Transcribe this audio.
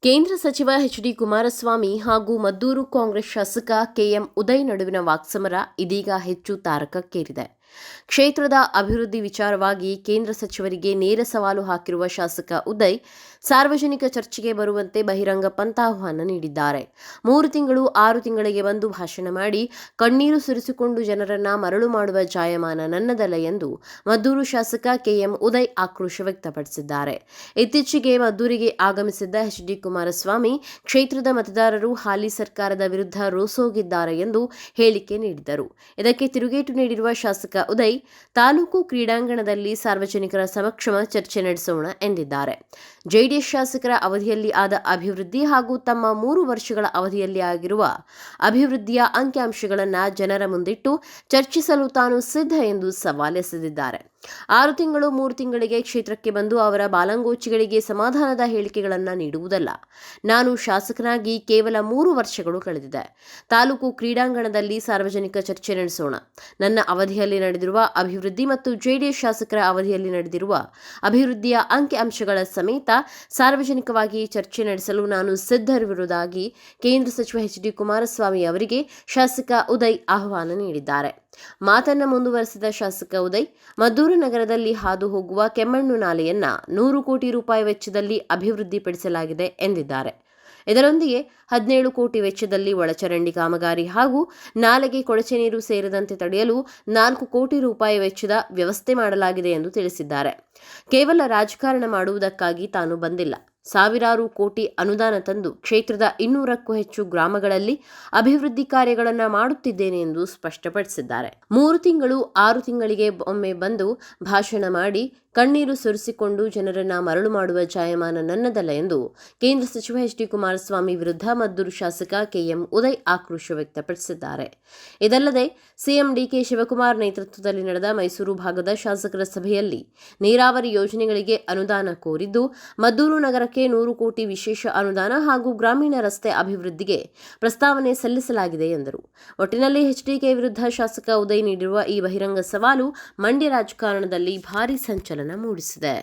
ಕೇಂದ್ರ ಸಚಿವ ಎಚ್.ಡಿ. ಕುಮಾರಸ್ವಾಮಿ ಹಾಗೂ ಮದ್ದೂರು ಕಾಂಗ್ರೆಸ್ ಶಾಸಕ ಕೆಎಂ ಉದಯ್ ನಡುವಿನ ವಾಕ್ಸಮರ ಇದೀಗ ಹೆಚ್ಚು ತಾರಕಕ್ಕೇರಿದೆ. ಕ್ಷೇತ್ರದ ಅಭಿವೃದ್ಧಿ ವಿಚಾರವಾಗಿ ಕೇಂದ್ರ ಸಚಿವರಿಗೆ ನೇರ ಸವಾಲು ಹಾಕಿರುವ ಶಾಸಕ ಉದಯ್ ಸಾರ್ವಜನಿಕ ಚರ್ಚೆಗೆ ಬರುವಂತೆ ಬಹಿರಂಗ ಪಂಥಾಹ್ವಾನ ನೀಡಿದ್ದಾರೆ. 3 ತಿಂಗಳು 6 ತಿಂಗಳಿಗೆ ಬಂದು ಭಾಷಣ ಮಾಡಿ ಕಣ್ಣೀರು ಸುರಿಸಿಕೊಂಡು ಜನರನ್ನ ಮರಳು ಮಾಡುವ ಜಾಯಮಾನ ನನ್ನದಲ್ಲ ಎಂದು ಮದ್ದೂರು ಶಾಸಕ ಕೆಎಂ ಉದಯ್ ಆಕ್ರೋಶ ವ್ಯಕ್ತಪಡಿಸಿದ್ದಾರೆ. ಇತ್ತೀಚೆಗೆ ಮದ್ದೂರಿಗೆ ಆಗಮಿಸಿದ್ದ ಎಚ್.ಡಿ. ಕುಮಾರಸ್ವಾಮಿ ಕ್ಷೇತ್ರದ ಮತದಾರರು ಹಾಲಿ ಸರ್ಕಾರದ ವಿರುದ್ಧ ರೋಸೋಗಿದ್ದಾರೆ ಎಂದು ಹೇಳಿಕೆ ನೀಡಿದರು. ಇದಕ್ಕೆ ತಿರುಗೇಟು ನೀಡಿರುವ ಶಾಸಕ ಉದಯ್ ತಾಲೂಕು ಕ್ರೀಡಾಂಗಣದಲ್ಲಿ ಸಾರ್ವಜನಿಕರ ಸಮಕ್ಷಮ ಚರ್ಚೆ ನಡೆಸೋಣ ಎಂದಿದ್ದಾರೆ. ಜೆಡಿಎಸ್ ಶಾಸಕರ ಅವಧಿಯಲ್ಲಿ ಆದ ಅಭಿವೃದ್ಧಿ ಹಾಗೂ ತಮ್ಮ 3 ವರ್ಷಗಳ ಅವಧಿಯಲ್ಲಿ ಆಗಿರುವ ಅಭಿವೃದ್ಧಿಯ ಅಂಕಿಅಂಶಗಳನ್ನು ಜನರ ಮುಂದಿಟ್ಟು ಚರ್ಚಿಸಲು ತಾನು ಸಿದ್ಧ ಎಂದು ಸವಾಲೆಸೆದಿದ್ದಾರೆ. 6 ತಿಂಗಳು 3 ತಿಂಗಳಿಗೆ ಕ್ಷೇತ್ರಕ್ಕೆ ಬಂದು ಅವರ ಬಾಲಂಗೋಚಿಗಳಿಗೆ ಸಮಾಧಾನದ ಹೇಳಿಕೆಗಳನ್ನು ನೀಡುವುದಲ್ಲ. ನಾನು ಶಾಸಕನಾಗಿ ಕೇವಲ 3 ವರ್ಷಗಳು ಕಳೆದಿದೆ. ತಾಲೂಕು ಕ್ರೀಡಾಂಗಣದಲ್ಲಿ ಸಾರ್ವಜನಿಕ ಚರ್ಚೆ ನಡೆಸೋಣ. ನನ್ನ ಅವಧಿಯಲ್ಲಿ ನಡೆದಿರುವ ಅಭಿವೃದ್ಧಿ ಮತ್ತು ಜೆಡಿಎಸ್ ಶಾಸಕರ ಅವಧಿಯಲ್ಲಿ ನಡೆದಿರುವ ಅಭಿವೃದ್ಧಿಯ ಅಂಕಿಅಂಶಗಳ ಸಮೇತ ಸಾರ್ವಜನಿಕವಾಗಿ ಚರ್ಚೆ ನಡೆಸಲು ನಾನು ಸಿದ್ಧವಿರುವುದಾಗಿ ಕೇಂದ್ರ ಸಚಿವ ಎಚ್.ಡಿ. ಕುಮಾರಸ್ವಾಮಿ ಅವರಿಗೆ ಶಾಸಕ ಉದಯ್ ಆಹ್ವಾನ ನೀಡಿದ್ದಾರೆ. ಮಾತನ್ನ ಮುಂದುವರೆಸಿದ ಶಾಸಕ ಉದಯ್, ಮದ್ದೂರು ನಗರದಲ್ಲಿ ಹಾದು ಹೋಗುವ ಕೆಮ್ಮಣ್ಣು ನಾಲೆಯನ್ನ 100 ಕೋಟಿ ರೂಪಾಯಿ ವೆಚ್ಚದಲ್ಲಿ ಅಭಿವೃದ್ಧಿಪಡಿಸಲಾಗಿದೆ ಎಂದಿದ್ದಾರೆ. ಇದರೊಂದಿಗೆ 17 ಕೋಟಿ ವೆಚ್ಚದಲ್ಲಿ ಒಳಚರಂಡಿ ಕಾಮಗಾರಿ ಹಾಗೂ ನಾಲೆಗೆ ಕೊಳಚೆ ನೀರು ಸೇರದಂತೆ ತಡೆಯಲು 4 ಕೋಟಿ ರೂಪಾಯಿ ವೆಚ್ಚದ ವ್ಯವಸ್ಥೆ ಮಾಡಲಾಗಿದೆ ಎಂದು ತಿಳಿಸಿದ್ದಾರೆ. ಕೇವಲ ರಾಜಕಾರಣ ಮಾಡುವುದಕ್ಕಾಗಿ ತಾನು ಬಂದಿಲ್ಲ. ಸಾವಿರಾರು ಕೋಟಿ ಅನುದಾನ ತಂದು ಕ್ಷೇತ್ರದ 200ಕ್ಕೂ ಹೆಚ್ಚು ಗ್ರಾಮಗಳಲ್ಲಿ ಅಭಿವೃದ್ಧಿ ಕಾರ್ಯಗಳನ್ನು ಮಾಡುತ್ತಿದ್ದೇನೆ ಎಂದು ಸ್ಪಷ್ಟಪಡಿಸಿದ್ದಾರೆ. 3 ತಿಂಗಳು 6 ತಿಂಗಳಿಗೆ ಒಮ್ಮೆ ಬಂದು ಭಾಷಣ ಮಾಡಿ ಕಣ್ಣೀರು ಸುರಿಸಿಕೊಂಡು ಜನರನ್ನ ಮರಳು ಮಾಡುವ ಜಾಯಮಾನ ನನ್ನದಲ್ಲ ಎಂದು ಕೇಂದ್ರ ಸಚಿವ ಎಚ್.ಡಿ. ಕುಮಾರಸ್ವಾಮಿ ವಿರುದ್ಧ ಮದ್ದೂರು ಶಾಸಕ ಕೆಎಂ ಉದಯ್ ಆಕ್ರೋಶ ವ್ಯಕ್ತಪಡಿಸಿದ್ದಾರೆ. ಇದಲ್ಲದೆ ಸಿಎಂ ಡಿಕೆ ಶಿವಕುಮಾರ್ ನೇತೃತ್ವದಲ್ಲಿ ನಡೆದ ಮೈಸೂರು ಭಾಗದ ಶಾಸಕರ ಸಭೆಯಲ್ಲಿ ನೀರಾವರಿ ಯೋಜನೆಗಳಿಗೆ ಅನುದಾನ ಕೋರಿದ್ದು, ಮದ್ದೂರು ನಗರಕ್ಕೆ 100 ಕೋಟಿ ವಿಶೇಷ ಅನುದಾನ ಹಾಗೂ ಗ್ರಾಮೀಣ ರಸ್ತೆ ಅಭಿವೃದ್ಧಿಗೆ ಪ್ರಸ್ತಾವನೆ ಸಲ್ಲಿಸಲಾಗಿದೆ ಎಂದರು. ಒಟ್ಟಿನಲ್ಲಿ ಎಚ್ಡಿಕೆ ವಿರುದ್ಧ ಶಾಸಕ ಉದಯ್ ನೀಡಿರುವ ಈ ಬಹಿರಂಗ ಸವಾಲು ಮಂಡ್ಯ ರಾಜಕಾರಣದಲ್ಲಿ ಭಾರೀ ಸಂಚಲನ ಮೂಡಿಸಿದೆ.